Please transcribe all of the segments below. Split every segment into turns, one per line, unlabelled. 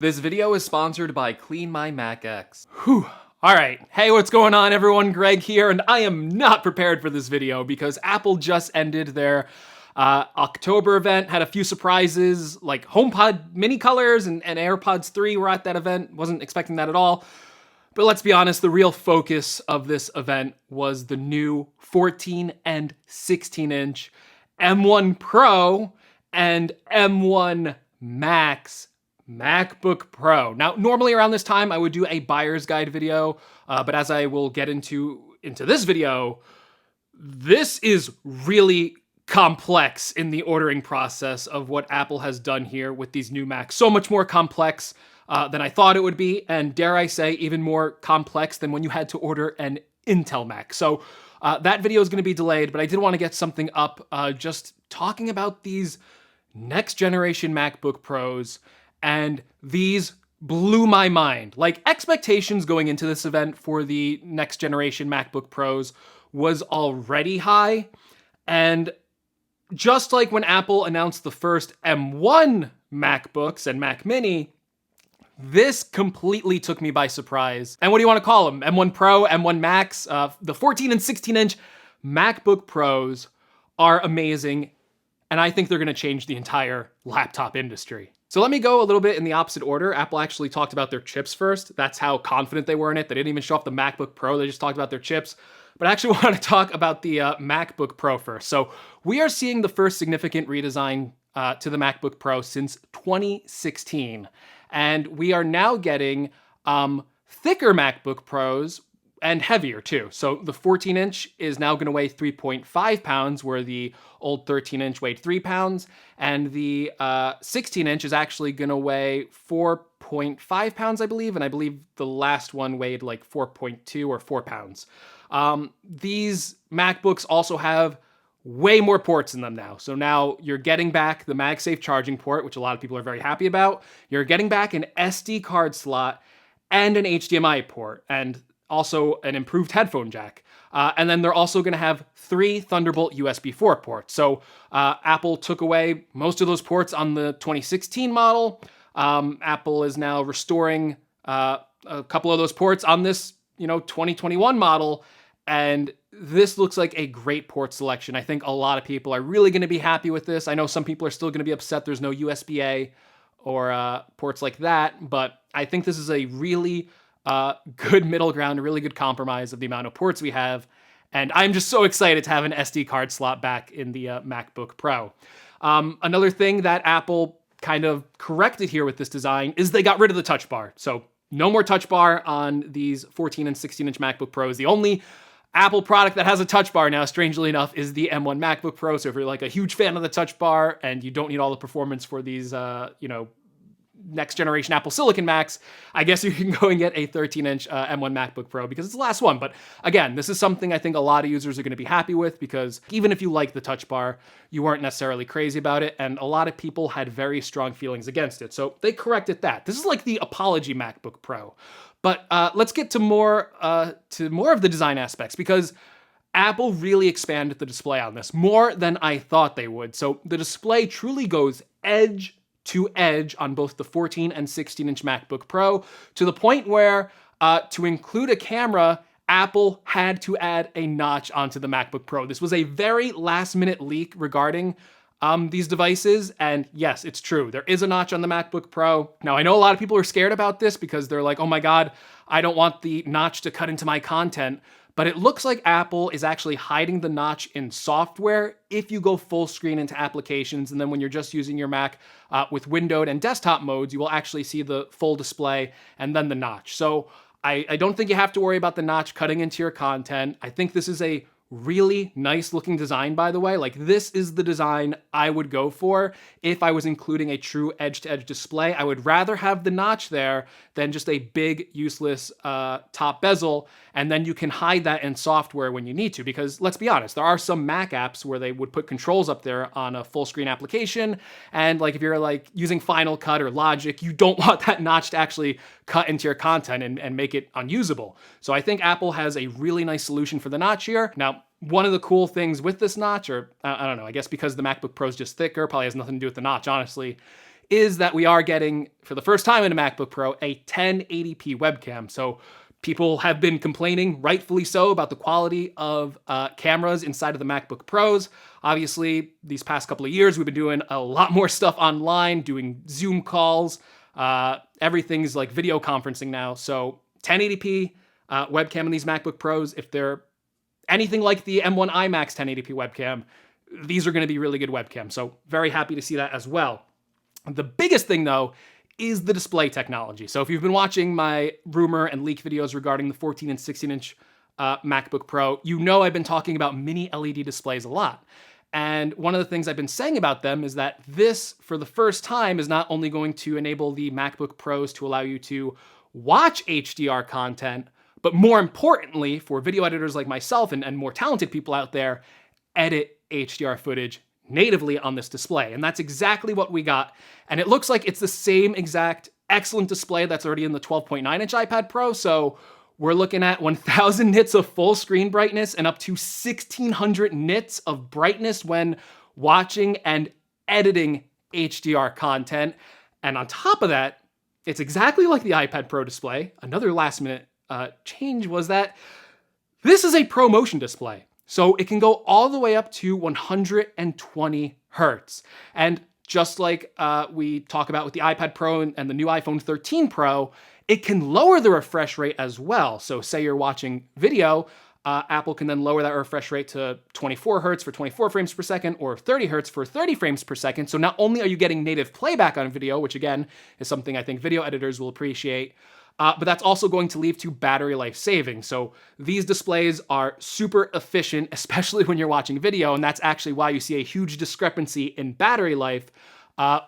This video is sponsored by Clean My Mac X. Whew. All right. Hey, what's going on, everyone? Greg here, and I am not prepared for this video because Apple just ended their October event, had a few surprises like HomePod mini colors and AirPods 3 were at that event. Wasn't expecting that at all. But let's be honest, the real focus of this event was the new 14 and 16-inch M1 Pro and M1 Max MacBook Pro. Now, normally around this time, I would do a buyer's guide video, but as I will get into this video, this is really complex in the ordering process of what Apple has done here with these new Macs. So much more complex than I thought it would be, and dare I say, even more complex than when you had to order an Intel Mac. So that video is going to be delayed, but I did want to get something up just talking about these next generation MacBook Pros, and these blew my mind. Like, expectations going into this event for the next generation MacBook Pros was already high, and just like when Apple announced the first M1 MacBooks and Mac Mini, this completely took me by surprise. And what do you want to call them? M1 Pro, M1 Max? The 14 and 16-inch MacBook Pros are amazing, and I think they're going to change the entire laptop industry. So let me go a little bit in the opposite order. Apple actually talked about their chips first. That's how confident they were in it. They didn't even show off the MacBook Pro. They just talked about their chips. But I actually want to talk about the MacBook Pro first. So we are seeing the first significant redesign to the MacBook Pro since 2016. And we are now getting thicker MacBook Pros and heavier too. So the 14-inch is now going to weigh 3.5 pounds, where the old 13-inch weighed 3 pounds. And the 16-inch is actually going to weigh 4.5 pounds, I believe. And I believe the last one weighed like 4.2 or 4 pounds. These MacBooks also have way more ports in them now. So now you're getting back the MagSafe charging port, which a lot of people are very happy about. You're getting back an SD card slot and an HDMI port, and also an improved headphone jack. And then they're also going to have 3 Thunderbolt USB 4 ports. So Apple took away most of those ports on the 2016 model. Apple is now restoring a couple of those ports on this 2021 model. And this looks like a great port selection. I think a lot of people are really going to be happy with this. I know some people are still going to be upset there's no USB-A or ports like that, but I think this is a really good middle ground, a really good compromise of the amount of ports we have. And I'm just so excited to have an SD card slot back in the MacBook Pro. Another thing that Apple kind of corrected here with this design is they got rid of the touch bar. So no more touch bar on these 14 and 16-inch MacBook Pros. The only Apple product that has a touch bar now, strangely enough, is the M1 MacBook Pro. So if you're like a huge fan of the touch bar and you don't need all the performance for these, next generation Apple Silicon Macs, I guess you can go and get a 13-inch M1 MacBook Pro because it's the last one. But again, this is something I think a lot of users are going to be happy with, because even if you like the touch bar, you weren't necessarily crazy about it, and a lot of people had very strong feelings against it. So they corrected that. This is like the apology MacBook Pro. But let's get to more of the design aspects, because Apple really expanded the display on this more than I thought they would. So the display truly goes edge to edge on both the 14 and 16-inch MacBook Pro, to the point where to include a camera, Apple had to add a notch onto the MacBook Pro. This was a very last-minute leak regarding these devices, and yes, it's true. There is a notch on the MacBook Pro. Now, I know a lot of people are scared about this because they're like, oh my God, I don't want the notch to cut into my content. But it looks like Apple is actually hiding the notch in software if you go full screen into applications. And then when you're just using your Mac with windowed and desktop modes, you will actually see the full display and then the notch. So I don't think you have to worry about the notch cutting into your content. I think this is a really nice looking design, by the way. Like, this is the design I would go for if I was including a true edge-to-edge display. I would rather have the notch there than just a big useless top bezel, and then you can hide that in software when you need to, because let's be honest, there are some Mac apps where they would put controls up there on a full screen application, and like if you're like using Final Cut or Logic, you don't want that notch to actually cut into your content and make it unusable. So I think Apple has a really nice solution for the notch here. Now, one of the cool things with this notch, or I don't know, I guess because the MacBook Pro is just thicker, probably has nothing to do with the notch, honestly, is that we are getting, for the first time in a MacBook Pro, a 1080p webcam. So people have been complaining, rightfully so, about the quality of cameras inside of the MacBook Pros. Obviously, these past couple of years, we've been doing a lot more stuff online, doing Zoom calls. Everything's like video conferencing now. So 1080p webcam in these MacBook Pros, if they're anything like the M1 iMac's 1080p webcam, these are going to be really good webcams. So very happy to see that as well. The biggest thing, though, is the display technology. So if you've been watching my rumor and leak videos regarding the 14 and 16-inch MacBook Pro, you know I've been talking about mini LED displays a lot. And one of the things I've been saying about them is that this, for the first time, is not only going to enable the MacBook Pros to allow you to watch HDR content, but more importantly, for video editors like myself and more talented people out there, edit HDR footage natively on this display. And that's exactly what we got. And it looks like it's the same exact excellent display that's already in the 12.9-inch iPad Pro. So we're looking at 1000 nits of full screen brightness and up to 1600 nits of brightness when watching and editing HDR content. And on top of that, it's exactly like the iPad Pro display. Another last minute change was that this is a ProMotion display. So it can go all the way up to 120 hertz. And just like we talk about with the iPad Pro and the new iPhone 13 Pro, it can lower the refresh rate as well. So say you're watching video, Apple can then lower that refresh rate to 24 hertz for 24 frames per second or 30 hertz for 30 frames per second. So not only are you getting native playback on video, which again is something I think video editors will appreciate, but that's also going to lead to battery life saving. So these displays are super efficient, especially when you're watching video, and that's actually why you see a huge discrepancy in battery life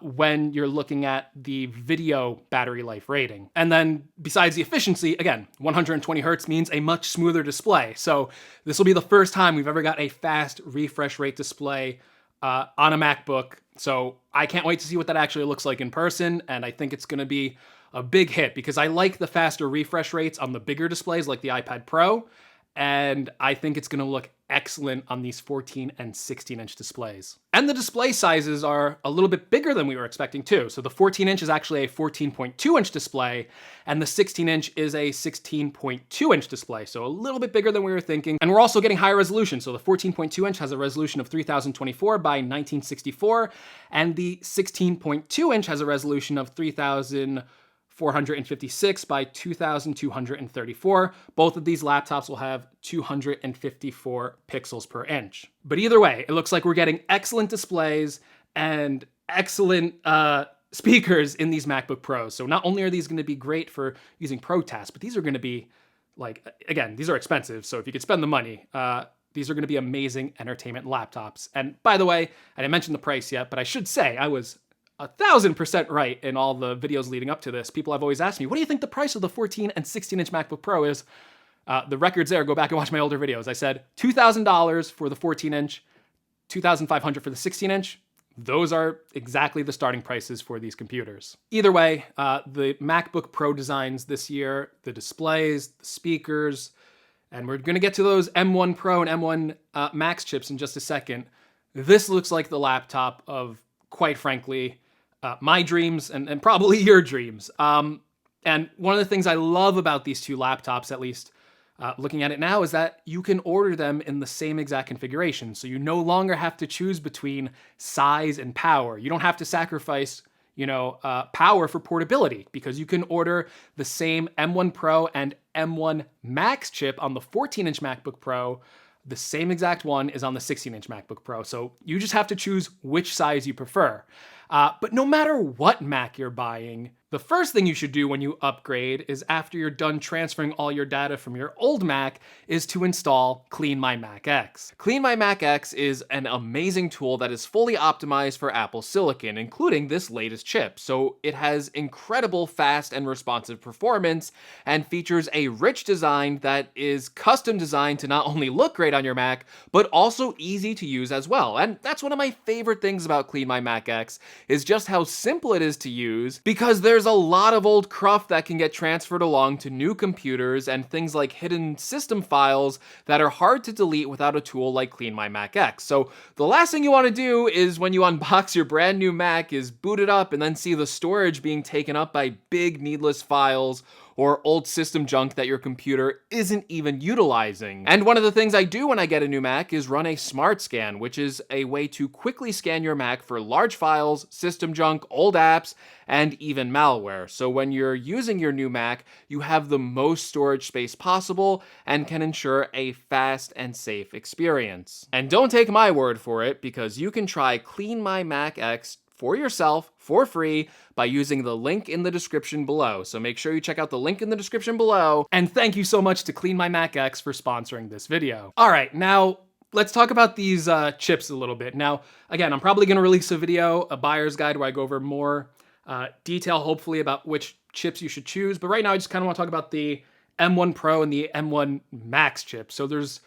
when you're looking at the video battery life rating. And then besides the efficiency, again, 120 hertz means a much smoother display. So this will be the first time we've ever got a fast refresh rate display on a MacBook. So I can't wait to see what that actually looks like in person, and I think it's gonna be a big hit because I like the faster refresh rates on the bigger displays like the iPad Pro, and I think it's gonna look excellent on these 14 and 16-inch displays. And the display sizes are a little bit bigger than we were expecting too. So the 14-inch is actually a 14.2-inch display, and the 16-inch is a 16.2-inch display. So a little bit bigger than we were thinking. And we're also getting higher resolution. So the 14.2-inch has a resolution of 3024 by 1964, and the 16.2-inch has a resolution of 3456 by 2234. Both of these laptops will have 254 pixels per inch. But either way, it looks like we're getting excellent displays and excellent speakers in these MacBook Pros. So not only are these gonna be great for using pro tasks, but these are gonna be like, again, these are expensive. So if you could spend the money, these are gonna be amazing entertainment laptops. And by the way, I didn't mention the price yet, but I should say I was 1000% right in all the videos leading up to this. People have always asked me, what do you think the price of the 14 and 16-inch MacBook Pro is? The records there, go back and watch my older videos. I said $2,000 for the 14-inch, $2,500 for the 16-inch. Those are exactly the starting prices for these computers. Either way, the MacBook Pro designs this year, the displays, the speakers, and we're gonna get to those M1 Pro and M1 Max chips in just a second. This looks like the laptop of, quite frankly, my dreams and probably your dreams. And one of the things I love about these two laptops, at least looking at it now, is that you can order them in the same exact configuration. So you no longer have to choose between size and power. You don't have to sacrifice, power for portability, because you can order the same M1 Pro and M1 Max chip on the 14-inch MacBook Pro. The same exact one is on the 16-inch MacBook Pro. So you just have to choose which size you prefer. But no matter what Mac you're buying, the first thing you should do when you upgrade is, after you're done transferring all your data from your old Mac, is to install Clean My Mac X. Clean My Mac X is an amazing tool that is fully optimized for Apple Silicon, including this latest chip. So it has incredible fast and responsive performance and features a rich design that is custom designed to not only look great on your Mac, but also easy to use as well. And that's one of my favorite things about Clean My Mac X, is just how simple it is to use, because there's there's a lot of old cruft that can get transferred along to new computers and things like hidden system files that are hard to delete without a tool like Clean My Mac X. So the last thing you want to do is when you unbox your brand new Mac is boot it up and then see the storage being taken up by big needless files or old system junk that your computer isn't even utilizing. And one of the things I do when I get a new Mac is run a smart scan, which is a way to quickly scan your Mac for large files, system junk, old apps, and even malware. So when you're using your new Mac, you have the most storage space possible and can ensure a fast and safe experience. And don't take my word for it, because you can try Clean My Mac X for yourself for free by using the link in the description below. So make sure you check out the link in the description below. And thank you so much to Clean My Mac X for sponsoring this video. All right, now let's talk about these chips a little bit. Now, again, I'm probably gonna release a video, a buyer's guide, where I go over more detail, hopefully, about which chips you should choose. But right now, I just kind of want to talk about the M1 Pro and the M1 Max chip. So there's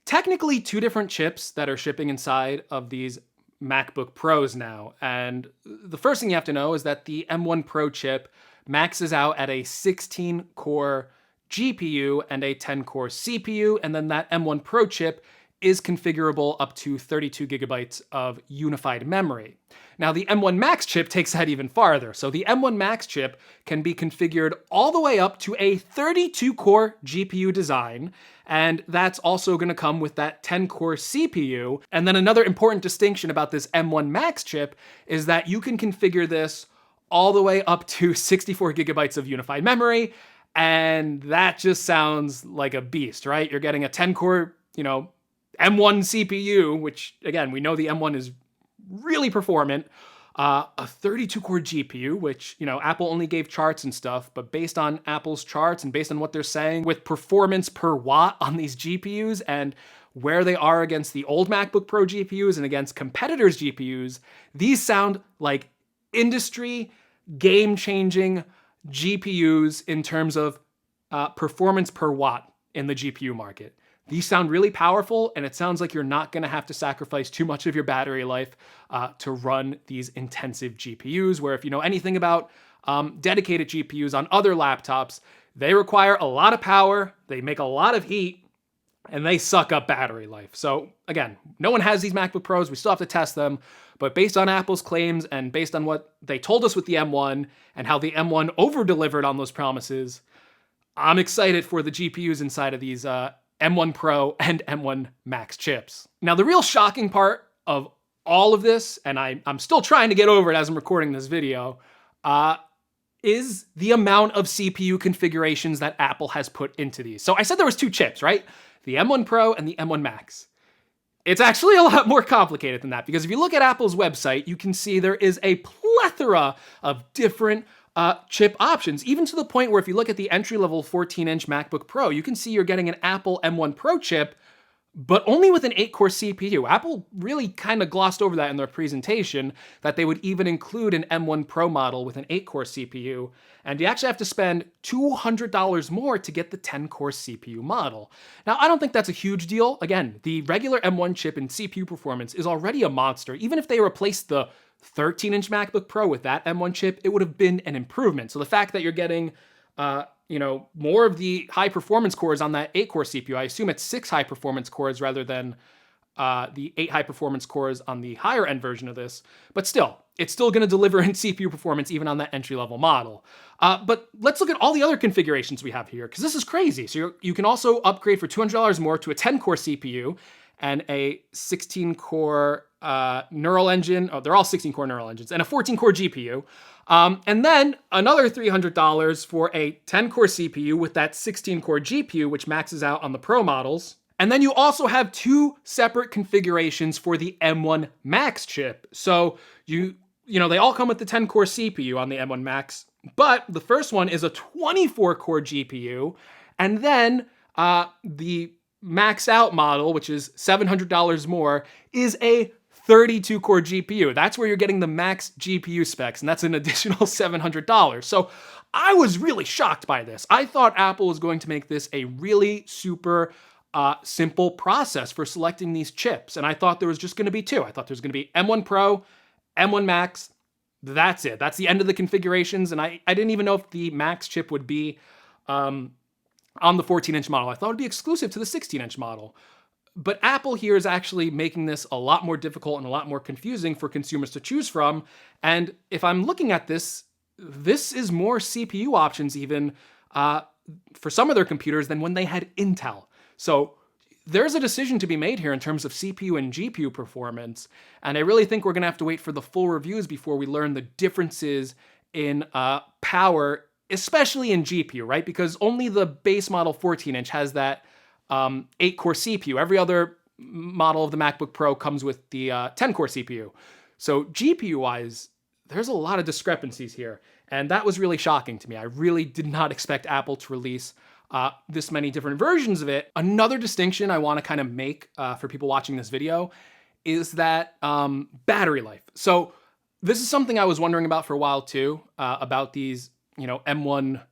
technically two different chips that are shipping inside of these MacBook Pros now. And the first thing you have to know is that the M1 Pro chip maxes out at a 16-core GPU and a 10-core CPU, and then that M1 Pro chip is configurable up to 32 gigabytes of unified memory. Now, the M1 Max chip takes that even farther. So the M1 Max chip can be configured all the way up to a 32-core GPU design, and that's also going to come with that 10-core CPU. And then another important distinction about this M1 Max chip is that you can configure this all the way up to 64 gigabytes of unified memory, and that just sounds like a beast, right? You're getting a 10-core, M1 CPU, which, again, we know the M1 is really performant, a 32-core GPU, which, Apple only gave charts and stuff, but based on Apple's charts and based on what they're saying with performance per watt on these GPUs and where they are against the old MacBook Pro GPUs and against competitors' GPUs, these sound like industry game-changing GPUs in terms of performance per watt in the GPU market. These sound really powerful, and it sounds like you're not going to have to sacrifice too much of your battery life to run these intensive GPUs, where if you know anything about dedicated GPUs on other laptops, they require a lot of power, they make a lot of heat, and they suck up battery life. So again, no one has these MacBook Pros, we still have to test them, but based on Apple's claims and based on what they told us with the M1 and how the M1 over-delivered on those promises, I'm excited for the GPUs inside of these M1 Pro and M1 Max chips. Now, the real shocking part of all of this, and I'm still trying to get over it as I'm recording this video, is the amount of CPU configurations that Apple has put into these. So I said there was two chips, right? The M1 Pro and the M1 Max. It's actually a lot more complicated than that, because if you look at Apple's website, you can see there is a plethora of different chip options, even to the point where if you look at the entry-level 14-inch MacBook Pro, you can see you're getting an Apple M1 Pro chip, but only with an 8-core CPU. Apple really kind of glossed over that in their presentation, that they would even include an M1 Pro model with an 8-core CPU, and you actually have to spend $200 more to get the 10-core CPU model. Now, I don't think that's a huge deal. Again, the regular M1 chip in CPU performance is already a monster. Even if they replaced the 13-inch MacBook Pro with that M1 chip, it would have been an improvement. So the fact that you're getting, more of the high performance cores on that 8-core CPU, I assume it's 6 high performance cores rather than the 8 high performance cores on the higher end version of this. But still, it's still going to deliver in CPU performance even on that entry level model. But let's look at all the other configurations we have here, because this is crazy. So you can also upgrade for $200 more to a 10-core CPU and a 16-core neural engine. Oh, they're all 16-core neural engines, and a 14-core GPU. And then another $300 for a 10-core CPU with that 16-core GPU, which maxes out on the Pro models. And then you also have two separate configurations for the M1 Max chip. So they all come with the 10-core CPU on the M1 Max, but the first one is a 24-core GPU, and then the max out model, which is $700 more, is a 32-core GPU. That's where you're getting the max GPU specs, and that's an additional $700. So I was really shocked by this. I thought Apple was going to make this a really super simple process for selecting these chips, and I thought there was just going to be two. I thought there was going to be M1 Pro, M1 Max, That's it. That's the end of the configurations. And I didn't even know if the Max chip would be on the 14-inch model. I thought it would be exclusive to the 16-inch model. But Apple here is actually making this a lot more difficult and a lot more confusing for consumers to choose from. And if I'm looking at this, this is more CPU options even for some of their computers than when they had Intel. So there's a decision to be made here in terms of CPU and GPU performance. And I really think we're going to have to wait for the full reviews before we learn the differences in power, especially in GPU, right? Because only the base model 14-inch has that 8-core CPU. Every other model of the MacBook Pro comes with the 10-core CPU. So GPU-wise, there's a lot of discrepancies here. And that was really shocking to me. I really did not expect Apple to release this many different versions of it. Another distinction I want to kind of make for people watching this video is that battery life. So this is something I was wondering about for a while too, about these, M1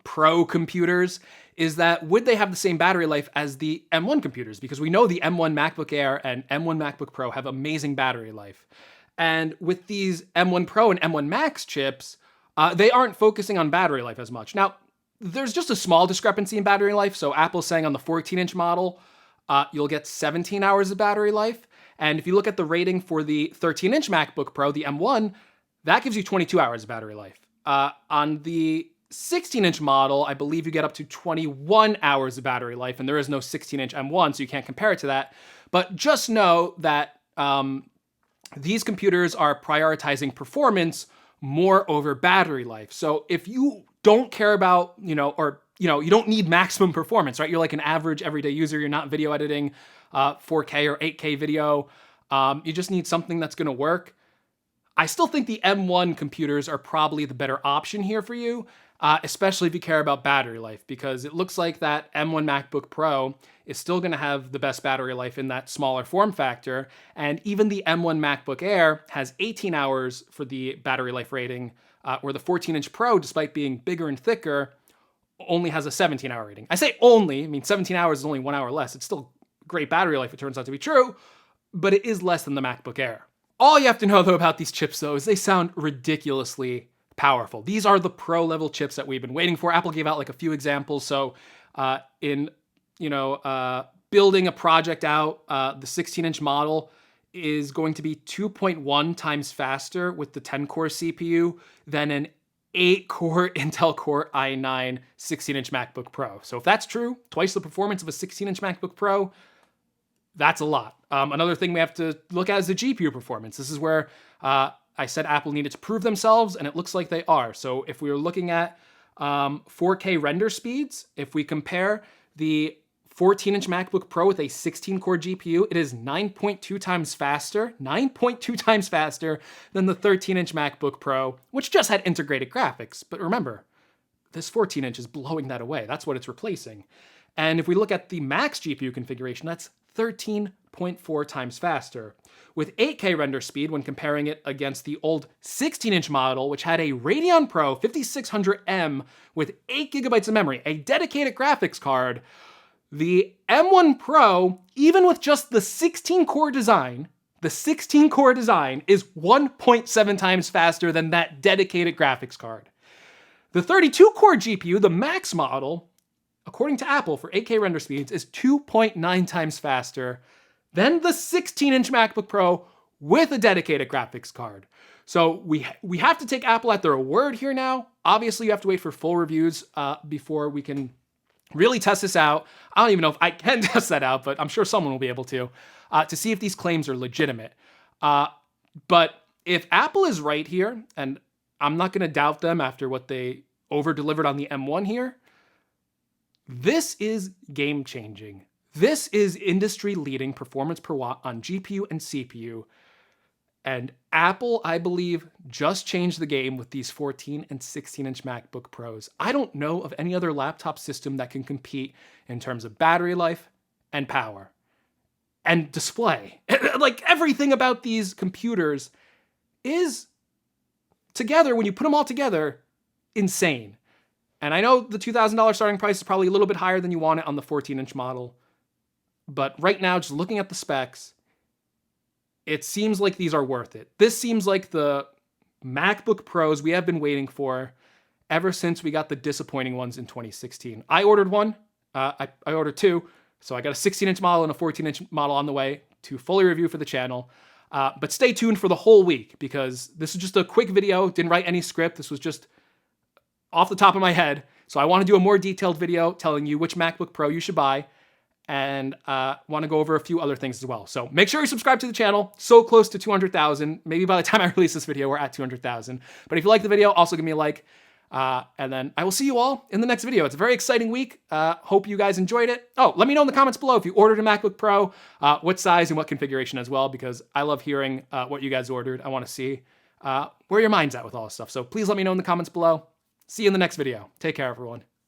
Pro computers, is that would they have the same battery life as the M1 computers? Because we know the M1 MacBook Air and M1 MacBook Pro have amazing battery life. And with these M1 Pro and M1 Max chips, they aren't focusing on battery life as much. Now, there's just a small discrepancy in battery life. So Apple's saying on the 14-inch model, you'll get 17 hours of battery life. And if you look at the rating for the 13-inch MacBook Pro, the M1, that gives you 22 hours of battery life. On the 16-inch model, I believe you get up to 21 hours of battery life, and there is no 16-inch M1, so you can't compare it to that. But just know that these computers are prioritizing performance more over battery life. So if you don't care about, you don't need maximum performance, right? You're like an average everyday user. You're not video editing 4K or 8K video. You just need something that's going to work. I still think the M1 computers are probably the better option here for you, especially if you care about battery life, because it looks like that M1 MacBook Pro is still going to have the best battery life in that smaller form factor. And even the M1 MacBook Air has 18 hours for the battery life rating, where the 14-inch Pro, despite being bigger and thicker, only has a 17-hour rating. I say only, I mean 17 hours is only 1 hour less. It's still great battery life, it turns out to be true, but it is less than the MacBook Air. All you have to know, though, about these chips, though, is they sound ridiculously powerful. These are the pro-level chips that we've been waiting for. Apple gave out like a few examples. So in building a project out, the 16-inch model is going to be 2.1 times faster with the 10-core CPU than an 8-core Intel Core i9 16-inch MacBook Pro. So if that's true, twice the performance of a 16-inch MacBook Pro, that's a lot. Another thing we have to look at is the GPU performance. This is where I said Apple needed to prove themselves, and it looks like they are. So if we were looking at 4K render speeds, if we compare the 14-inch MacBook Pro with a 16-core GPU, it is 9.2 times faster, 9.2 times faster than the 13-inch MacBook Pro, which just had integrated graphics. But remember, this 14-inch is blowing that away. That's what it's replacing. And if we look at the Max GPU configuration, that's 13.4 times faster. With 8K render speed, when comparing it against the old 16-inch model, which had a Radeon Pro 5600M with 8 gigabytes of memory, a dedicated graphics card, the M1 Pro, even with just the 16-core design, is 1.7 times faster than that dedicated graphics card. The 32-core GPU, the Max model, according to Apple, for 8K render speeds, is 2.9 times faster than the 16-inch MacBook Pro with a dedicated graphics card. So we have to take Apple at their word here now. Obviously, you have to wait for full reviews before we can really test this out. I don't even know if I can test that out, but I'm sure someone will be able to see if these claims are legitimate. But if Apple is right here, and I'm not going to doubt them after what they over-delivered on the M1 here, this is game-changing. This is industry-leading performance per watt on GPU and CPU. And Apple, I believe, just changed the game with these 14 and 16-inch MacBook Pros. I don't know of any other laptop system that can compete in terms of battery life and power and display. Like, everything about these computers is, together, when you put them all together, insane. And I know the $2,000 starting price is probably a little bit higher than you want it on the 14-inch model. But right now, just looking at the specs, it seems like these are worth it. This seems like the MacBook Pros we have been waiting for ever since we got the disappointing ones in 2016. I ordered one. I ordered two. So I got a 16-inch model and a 14-inch model on the way to fully review for the channel. But stay tuned for the whole week because this is just a quick video. Didn't write any script. This was just off the top of my head. So I want to do a more detailed video telling you which MacBook Pro you should buy, and want to go over a few other things as well. So make sure you subscribe to the channel. So close to 200,000. Maybe by the time I release this video, we're at 200,000. But if you like the video, also give me a like. And then I will see you all in the next video. It's a very exciting week. Hope you guys enjoyed it. Oh, let me know in the comments below if you ordered a MacBook Pro, what size and what configuration as well, because I love hearing what you guys ordered. I want to see where your mind's at with all this stuff. So please let me know in the comments below. See you in the next video. Take care, everyone.